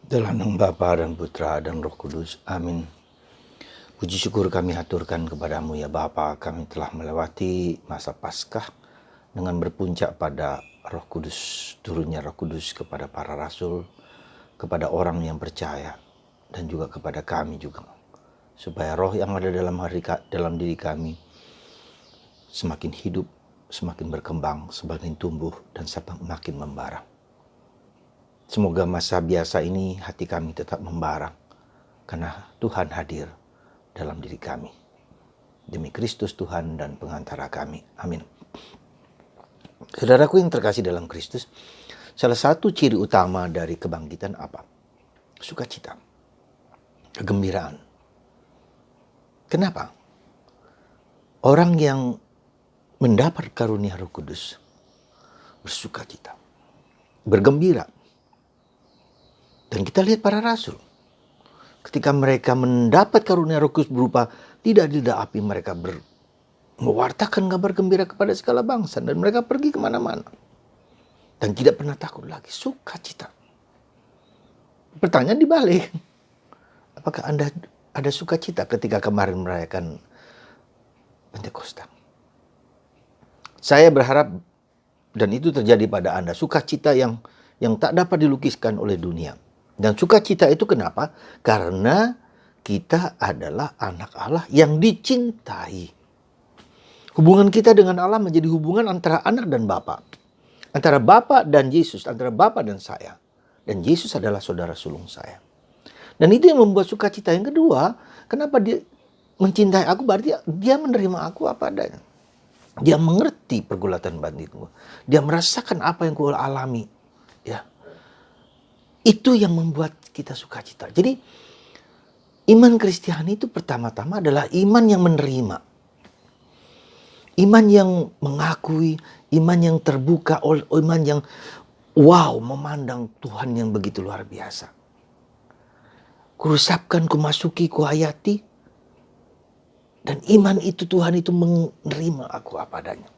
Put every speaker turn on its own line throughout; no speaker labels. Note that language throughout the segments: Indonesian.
Dalam nama Bapa dan Putra dan Roh Kudus. Amin. Puji syukur kami haturkan kepadamu ya Bapa. Kami telah melewati masa Paskah dengan berpuncak pada Roh Kudus. Turunnya Roh Kudus kepada para rasul, kepada orang yang percaya, dan juga kepada kami juga. Supaya roh yang ada dalam diri kami semakin hidup, semakin berkembang, semakin tumbuh, dan semakin membara. Semoga masa biasa ini hati kami tetap membara, karena Tuhan hadir dalam diri kami. Demi Kristus Tuhan dan pengantara kami. Amin. Saudaraku yang terkasih dalam Kristus, salah satu ciri utama dari kebangkitan apa? Sukacita, kegembiraan. Kenapa? Orang yang mendapat karunia Roh Kudus bersukacita, bergembira. Dan kita lihat para rasul, ketika mereka mendapat karunia Roh Kudus berupa tidak api, mereka mewartakan kabar gembira kepada segala bangsa, dan mereka pergi kemana-mana dan tidak pernah takut lagi. Sukacita. Pertanyaan dibalik, apakah Anda ada sukacita ketika kemarin merayakan Pentakosta? Saya berharap, dan itu terjadi pada Anda, sukacita yang tak dapat dilukiskan oleh dunia. Dan sukacita itu kenapa? Karena kita adalah anak Allah yang dicintai. Hubungan kita dengan Allah menjadi hubungan antara anak dan Bapa. Antara Bapa dan Yesus, antara Bapa dan saya. Dan Yesus adalah saudara sulung saya. Dan itu yang membuat sukacita. Yang kedua, kenapa dia mencintai aku? Berarti dia menerima aku apa adanya. Dia mengerti pergulatan batinku. Dia merasakan apa yang ku alami. Ya. Itu yang membuat kita sukacita. Jadi iman Kristiani itu pertama-tama adalah iman yang menerima. Iman yang mengakui, iman yang terbuka, iman yang memandang Tuhan yang begitu luar biasa. Kurusapkan, kumasuki, kuhayati. Dan iman itu, Tuhan itu menerima aku apa adanya.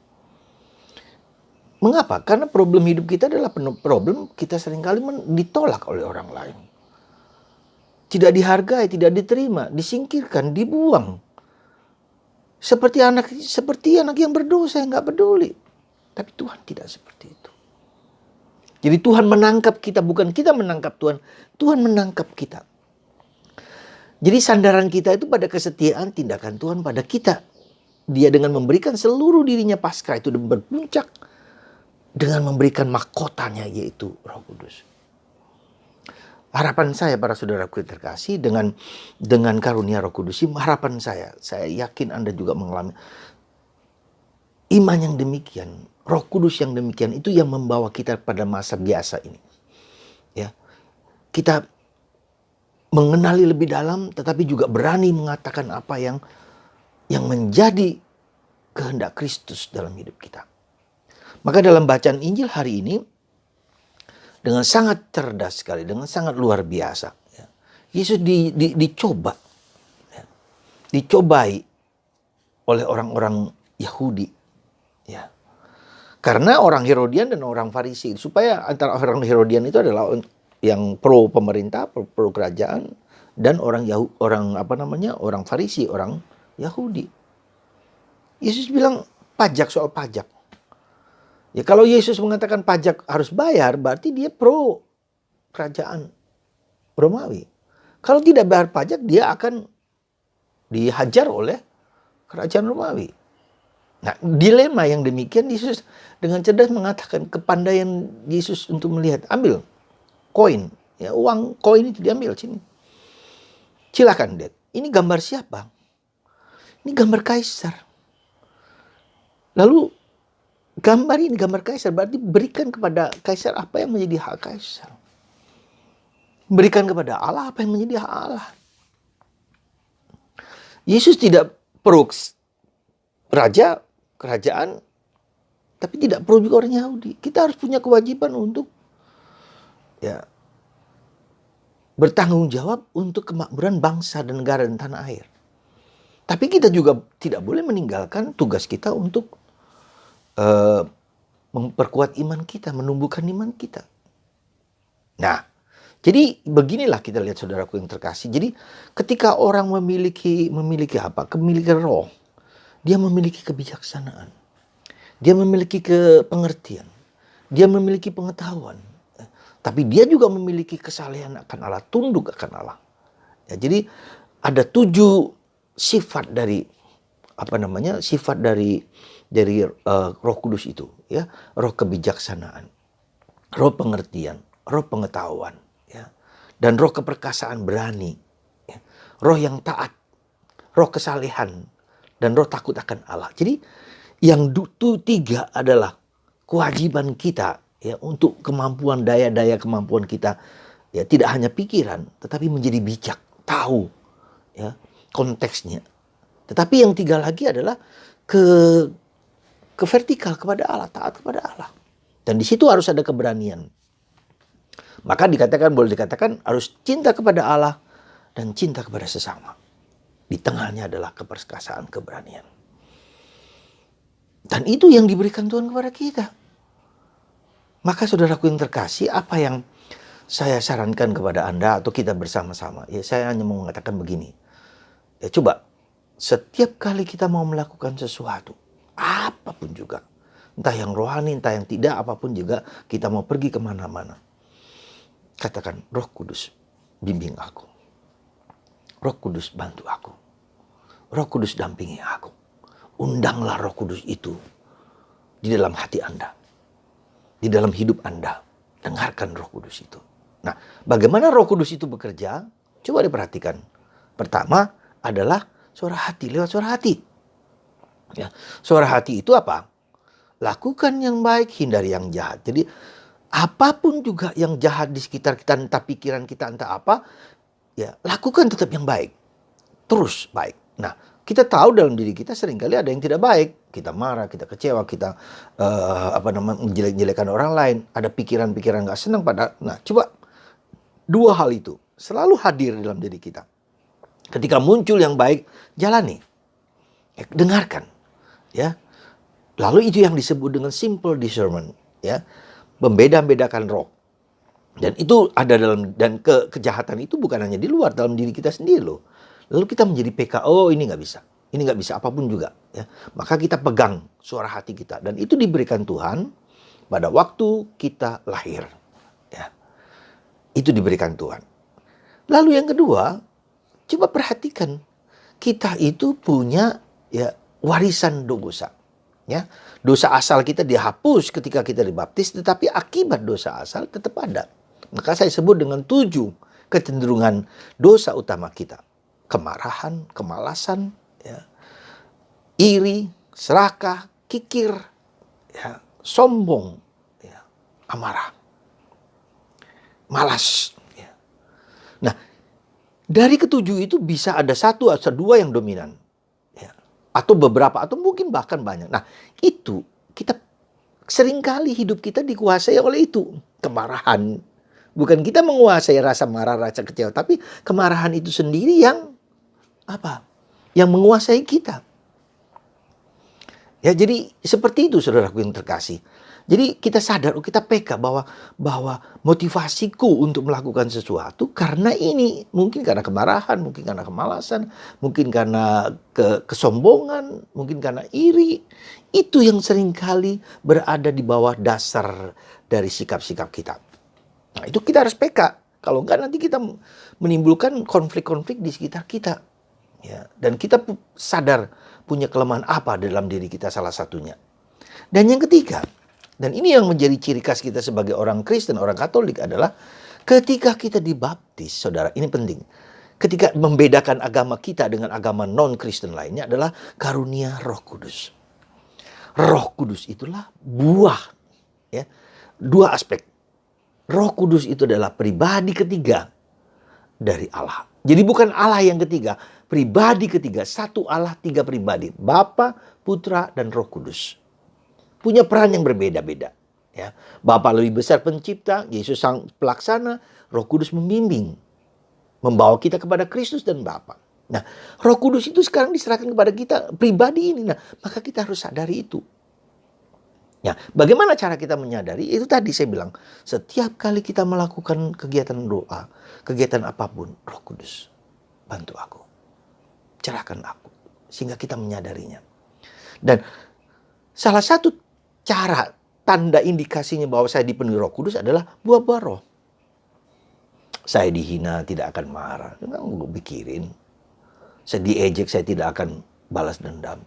Mengapa? Karena problem hidup kita adalah problem kita seringkali ditolak oleh orang lain. Tidak dihargai, tidak diterima, disingkirkan, dibuang. Seperti anak yang berdosa yang gak peduli. Tapi Tuhan tidak seperti itu. Jadi Tuhan menangkap kita, bukan kita menangkap Tuhan. Tuhan menangkap kita. Jadi sandaran kita itu pada kesetiaan tindakan Tuhan pada kita. Dia dengan memberikan seluruh dirinya pasca itu dan berpuncak dengan memberikan mahkotanya, yaitu Roh Kudus. Harapan saya para saudaraku yang terkasih, dengan karunia Roh Kudus, harapan saya yakin Anda juga mengalami iman yang demikian, Roh Kudus yang demikian, itu yang membawa kita pada masa biasa ini. Ya, kita mengenali lebih dalam, tetapi juga berani mengatakan apa yang menjadi kehendak Kristus dalam hidup kita. Maka dalam bacaan Injil hari ini, dengan sangat cerdas sekali, dengan sangat luar biasa, ya, Yesus dicoba, ya, dicobai oleh orang-orang Yahudi, ya, karena orang Herodian dan orang Farisi. Supaya antara orang Herodian itu adalah yang pro pemerintah, pro kerajaan, dan orang Farisi, orang Yahudi. Yesus bilang soal pajak. Ya, kalau Yesus mengatakan pajak harus bayar, berarti dia pro kerajaan Romawi. Kalau tidak bayar pajak, dia akan dihajar oleh kerajaan Romawi. Nah, dilema yang demikian Yesus dengan cerdas mengatakan, kepandaian Yesus untuk melihat, ambil koin, ya, uang koin itu diambil sini. Silakan lihat. Ini gambar siapa? Ini gambar kaisar. Lalu gambar kaisar, berarti berikan kepada kaisar apa yang menjadi hak kaisar. Berikan kepada Allah apa yang menjadi hak Allah. Yesus tidak pro raja, kerajaan, tapi tidak pro juga orang Yahudi. Kita harus punya kewajiban untuk bertanggung jawab untuk kemakmuran bangsa dan negara dan tanah air. Tapi kita juga tidak boleh meninggalkan tugas kita untuk memperkuat iman kita, menumbuhkan iman kita. Nah, Jadi beginilah kita lihat saudaraku yang terkasih. Jadi ketika orang memiliki apa? Kemilikan roh, dia memiliki kebijaksanaan. Dia memiliki pengertian. Dia memiliki pengetahuan. Tapi dia juga memiliki kesalehan akan Allah, tunduk akan Allah. Ya, jadi ada 7 sifat dari sifat dari Roh Kudus itu, ya. Roh kebijaksanaan, roh pengertian, roh pengetahuan, ya. Dan roh keperkasaan berani, ya. Roh yang taat, roh kesalehan, dan roh takut akan Allah. Jadi yang 3 adalah kewajiban kita, ya, untuk kemampuan daya kemampuan kita, ya, tidak hanya pikiran tetapi menjadi bijak, tahu, ya, konteksnya. Tetapi yang 3 lagi adalah ke vertikal kepada Allah, taat kepada Allah. Dan di situ harus ada keberanian. Maka boleh dikatakan harus cinta kepada Allah dan cinta kepada sesama. Di tengahnya adalah keperkasaan, keberanian. Dan itu yang diberikan Tuhan kepada kita. Maka saudaraku yang terkasih, apa yang saya sarankan kepada Anda atau kita bersama-sama, ya, saya hanya mau mengatakan begini. Ya, coba setiap kali kita mau melakukan sesuatu, apapun juga, entah yang rohani, entah yang tidak, apapun juga, kita mau pergi kemana-mana, katakan, Roh Kudus bimbing aku, Roh Kudus bantu aku, Roh Kudus dampingi aku. Undanglah Roh Kudus itu di dalam hati Anda, di dalam hidup Anda. Dengarkan Roh Kudus itu. Nah, bagaimana Roh Kudus itu bekerja? Coba diperhatikan. Pertama adalah suara hati, lewat suara hati. Ya, suara hati itu apa? Lakukan yang baik, hindari yang jahat. Jadi apapun juga yang jahat di sekitar kita, entah pikiran kita, entah apa, ya, lakukan tetap yang baik. Terus baik. Nah, kita tahu dalam diri kita seringkali ada yang tidak baik. Kita marah, kita kecewa, kita menjelek-jelekan orang lain. Ada pikiran-pikiran gak senang pada. Nah, coba 2 hal itu selalu hadir dalam diri kita. Ketika muncul yang baik, jalani. Dengarkan. Ya. Lalu itu yang disebut dengan simple discernment. Ya. Membeda-bedakan roh. Dan itu ada dan kejahatan itu bukan hanya di luar, dalam diri kita sendiri loh. Lalu kita menjadi PKO, ini nggak bisa. Ini nggak bisa, apapun juga. Ya. Maka kita pegang suara hati kita. Dan itu diberikan Tuhan pada waktu kita lahir. Ya. Itu diberikan Tuhan. Lalu yang kedua, coba perhatikan. Kita itu punya, ya, warisan dosa. Ya. Dosa asal kita dihapus ketika kita dibaptis, tetapi akibat dosa asal tetap ada. Maka saya sebut dengan 7 kecenderungan dosa utama kita. Kemarahan, kemalasan, ya, iri, serakah, kikir, ya, sombong, ya, amarah, malas. Ya. Nah, dari ke-7 itu bisa ada 1 atau 2 yang dominan, ya, atau beberapa, atau mungkin bahkan banyak. Nah, itu kita seringkali hidup kita dikuasai oleh itu, kemarahan. Bukan kita menguasai rasa marah, rasa kecewa, tapi kemarahan itu sendiri yang yang menguasai kita. Ya, jadi seperti itu saudaraku yang terkasih. Jadi kita sadar, kita peka bahwa motivasiku untuk melakukan sesuatu karena ini, mungkin karena kemarahan, mungkin karena kemalasan, mungkin karena kesombongan, mungkin karena iri. Itu yang seringkali berada di bawah dasar dari sikap-sikap kita. Nah, itu kita harus peka. Kalau enggak nanti kita menimbulkan konflik-konflik di sekitar kita. Ya, dan kita sadar punya kelemahan apa dalam diri kita, salah satunya. Dan yang ketiga, dan ini yang menjadi ciri khas kita sebagai orang Kristen, orang Katolik adalah ketika kita dibaptis, saudara, ini penting. Ketika membedakan agama kita dengan agama non-Kristen lainnya adalah karunia Roh Kudus. Roh Kudus itulah buah, ya, 2 aspek. Roh Kudus itu adalah pribadi ketiga dari Allah. Jadi bukan Allah yang ketiga, pribadi ketiga, 1 Allah 3 pribadi, Bapa, Putra, dan Roh Kudus. Punya peran yang berbeda-beda. Ya. Bapa lebih besar pencipta, Yesus sang pelaksana, Roh Kudus membimbing, membawa kita kepada Kristus dan Bapa. Nah, Roh Kudus itu sekarang diserahkan kepada kita pribadi ini. Nah, maka kita harus sadari itu. Ya, bagaimana cara kita menyadari? Itu tadi saya bilang, setiap kali kita melakukan kegiatan doa, kegiatan apapun, Roh Kudus, bantu aku, cerahkan aku, sehingga kita menyadarinya. Dan salah satu cara, tanda indikasinya bahwa saya dipenuhi Roh Kudus adalah buah-buah roh. Saya dihina, tidak akan marah. Enggak, gue pikirin. Saya diejek, saya tidak akan balas dendam.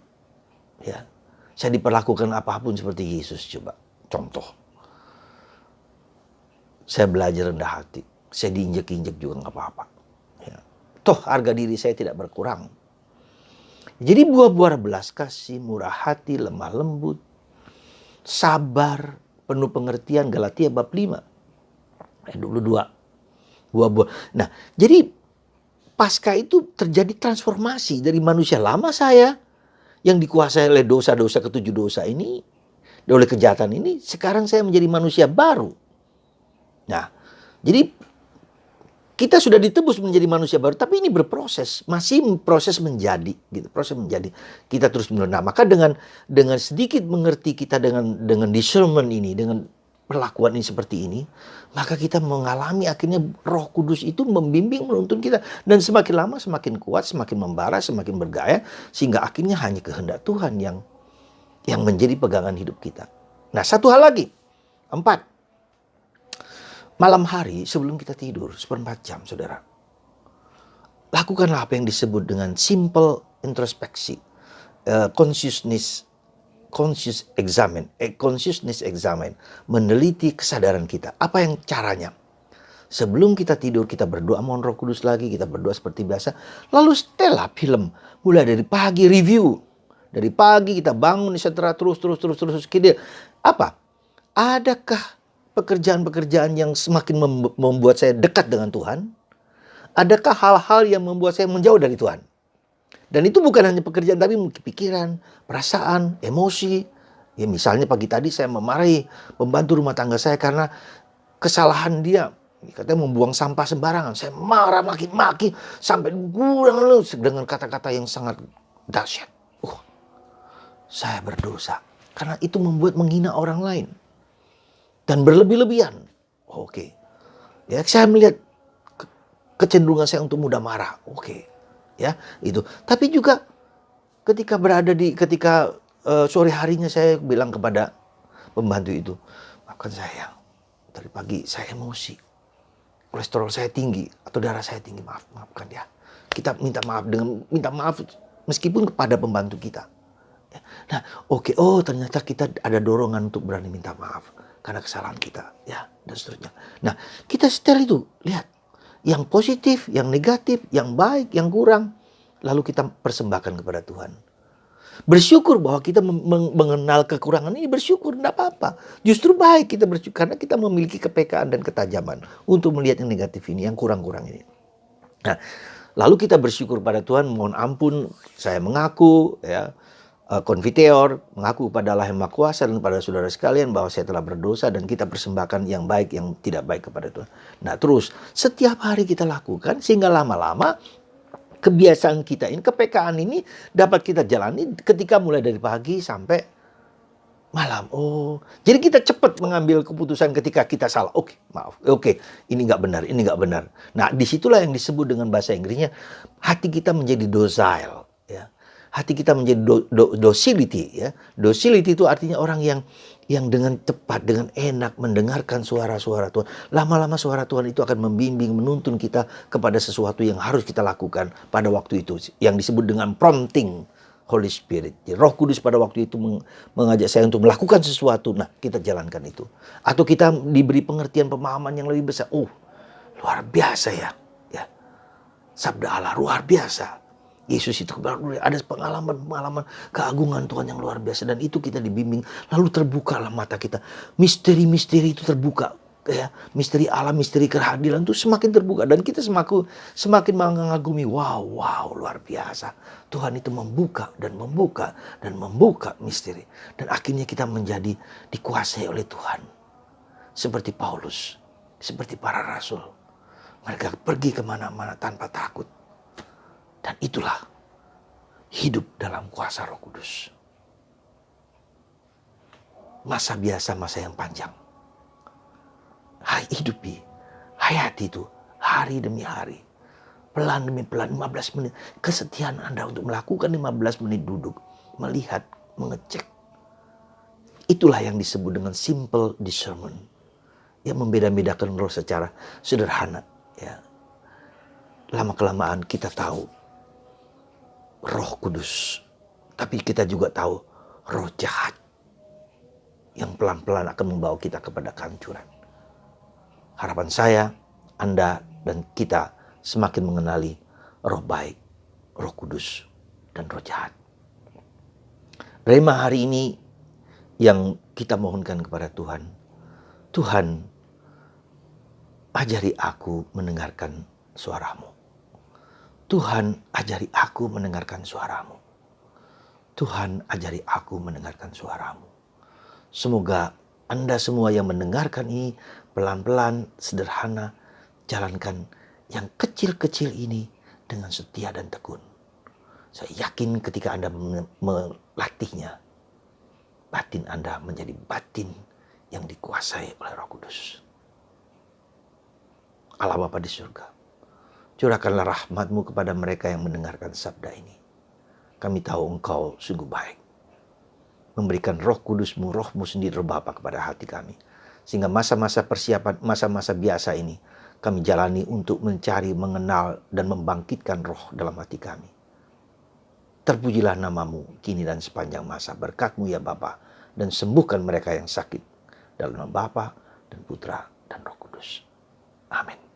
Ya, saya diperlakukan apapun seperti Yesus, coba. Contoh. Saya belajar rendah hati. Saya diinjek-injek juga nggak apa-apa. Ya. Toh harga diri saya tidak berkurang. Jadi buah-buah belas kasih, murah hati, lemah lembut, sabar, penuh pengertian, Galatia bab 5. Ayat 22. Buah-buah. Nah, jadi pasca itu terjadi transformasi dari manusia lama saya yang dikuasai oleh dosa-dosa ketujuh dosa ini, oleh kejahatan ini, sekarang saya menjadi manusia baru. Nah, jadi kita sudah ditebus menjadi manusia baru, tapi ini berproses, masih proses menjadi, gitu, proses menjadi. Kita terus menerus. Nah, maka dengan sedikit mengerti kita dengan discernment ini, dengan perlakuan ini seperti ini, maka kita mengalami akhirnya Roh Kudus itu membimbing, menuntun kita, dan semakin lama semakin kuat, semakin membara, semakin bergaya, sehingga akhirnya hanya kehendak Tuhan yang menjadi pegangan hidup kita. Nah, satu hal lagi, 4. Malam hari sebelum kita tidur, 1/4 jam, saudara. Lakukanlah apa yang disebut dengan simple introspeksi. Consciousness examine. Meneliti kesadaran kita. Apa yang caranya? Sebelum kita tidur, kita berdoa mohon Roh Kudus lagi. Kita berdoa seperti biasa. Lalu setelah film. Mulai dari pagi review. Dari pagi kita bangun, setelah terus. Apa? Adakah pekerjaan-pekerjaan yang semakin membuat saya dekat dengan Tuhan? Adakah hal-hal yang membuat saya menjauh dari Tuhan? Dan itu bukan hanya pekerjaan, tapi mungkin pikiran, perasaan, emosi. Ya, misalnya pagi tadi saya memarahi pembantu rumah tangga saya karena kesalahan dia. Katanya membuang sampah sembarangan. Saya marah, maki-maki, sampai gurang dengan kata-kata yang sangat dahsyat. Saya berdosa. Karena itu membuat menghina orang lain. Dan berlebih-lebihan. Oke. Ya, saya melihat kecenderungan saya untuk mudah marah. Oke. Ya, itu. Tapi juga ketika sore harinya saya bilang kepada pembantu itu, maafkan saya. Dari pagi saya emosi. Kolesterol saya tinggi atau darah saya tinggi. Maafkan ya. Kita minta maaf meskipun kepada pembantu kita. Ya. Nah, oke. Oh, ternyata kita ada dorongan untuk berani minta maaf karena kesalahan kita, ya, dan seterusnya. Nah, kita setel itu, lihat yang positif, yang negatif, yang baik, yang kurang, lalu kita persembahkan kepada Tuhan. Bersyukur bahwa kita mengenal kekurangan ini, bersyukur, tidak apa-apa. Justru baik kita bersyukur karena kita memiliki kepekaan dan ketajaman untuk melihat yang negatif ini, yang kurang-kurang ini. Nah, lalu kita bersyukur pada Tuhan, mohon ampun, saya mengaku, ya. Konfiteor, mengaku kepada Allah yang Maha Kuasa dan kepada saudara sekalian bahwa saya telah berdosa dan kita persembahkan yang baik, yang tidak baik kepada Tuhan. Nah, terus setiap hari kita lakukan sehingga lama-lama kebiasaan kita ini, kepekaan ini dapat kita jalani ketika mulai dari pagi sampai malam. Oh, jadi kita cepat mengambil keputusan ketika kita salah. Oke, maaf. Oke, ini nggak benar, ini nggak benar. Nah, disitulah yang disebut dengan bahasa Inggrisnya hati kita menjadi docile. Ya. Hati kita menjadi docility, ya. Docility itu artinya orang yang dengan cepat, dengan enak mendengarkan suara-suara Tuhan. Lama-lama suara Tuhan itu akan membimbing, menuntun kita kepada sesuatu yang harus kita lakukan pada waktu itu, yang disebut dengan prompting Holy Spirit. Roh Kudus pada waktu itu mengajak saya untuk melakukan sesuatu. Nah, kita jalankan itu. Atau kita diberi pengertian pemahaman yang lebih besar. Oh, luar biasa ya. Ya. Sabda Allah luar biasa. Yesus itu ada pengalaman keagungan Tuhan yang luar biasa, dan itu kita dibimbing, lalu terbukalah mata kita, misteri-misteri itu terbuka, ya, misteri Allah, misteri kehadiran itu semakin terbuka, dan kita semakin mengagumi, wow luar biasa, Tuhan itu membuka misteri, dan akhirnya kita menjadi dikuasai oleh Tuhan, seperti Paulus, seperti para rasul, mereka pergi kemana-mana tanpa takut. Dan itulah hidup dalam kuasa Roh Kudus. masa biasa, masa yang panjang. Hidupi, hayati itu hari demi hari. Pelan demi pelan, 15 menit. Kesetiaan Anda untuk melakukan 15 menit duduk, melihat, mengecek. Itulah yang disebut dengan simple discernment. Yang membeda-bedakan roh secara sederhana. Ya. Lama-kelamaan kita tahu Roh Kudus. Tapi kita juga tahu roh jahat. Yang pelan-pelan akan membawa kita kepada kehancuran. Harapan saya, Anda dan kita semakin mengenali roh baik, roh kudus, dan roh jahat. Rema hari ini yang kita mohonkan kepada Tuhan. Tuhan, ajari aku mendengarkan suara-Mu. Tuhan, ajari aku mendengarkan suara-Mu. Tuhan, ajari aku mendengarkan suara-Mu. Semoga Anda semua yang mendengarkan ini pelan-pelan, sederhana, jalankan yang kecil-kecil ini dengan setia dan tekun. Saya yakin ketika Anda melatihnya, batin Anda menjadi batin yang dikuasai oleh Roh Kudus. Allah Bapa di surga, curahkanlah rahmat-Mu kepada mereka yang mendengarkan sabda ini. Kami tahu Engkau sungguh baik. Memberikan Roh Kudus-Mu, Roh-Mu sendiri, Roh Bapa, kepada hati kami. Sehingga masa-masa persiapan, masa-masa biasa ini kami jalani untuk mencari, mengenal, dan membangkitkan roh dalam hati kami. Terpujilah nama-Mu kini dan sepanjang masa. Berkat-Mu ya Bapa, dan sembuhkan mereka yang sakit. Dalam nama Bapa dan Putra dan Roh Kudus. Amin.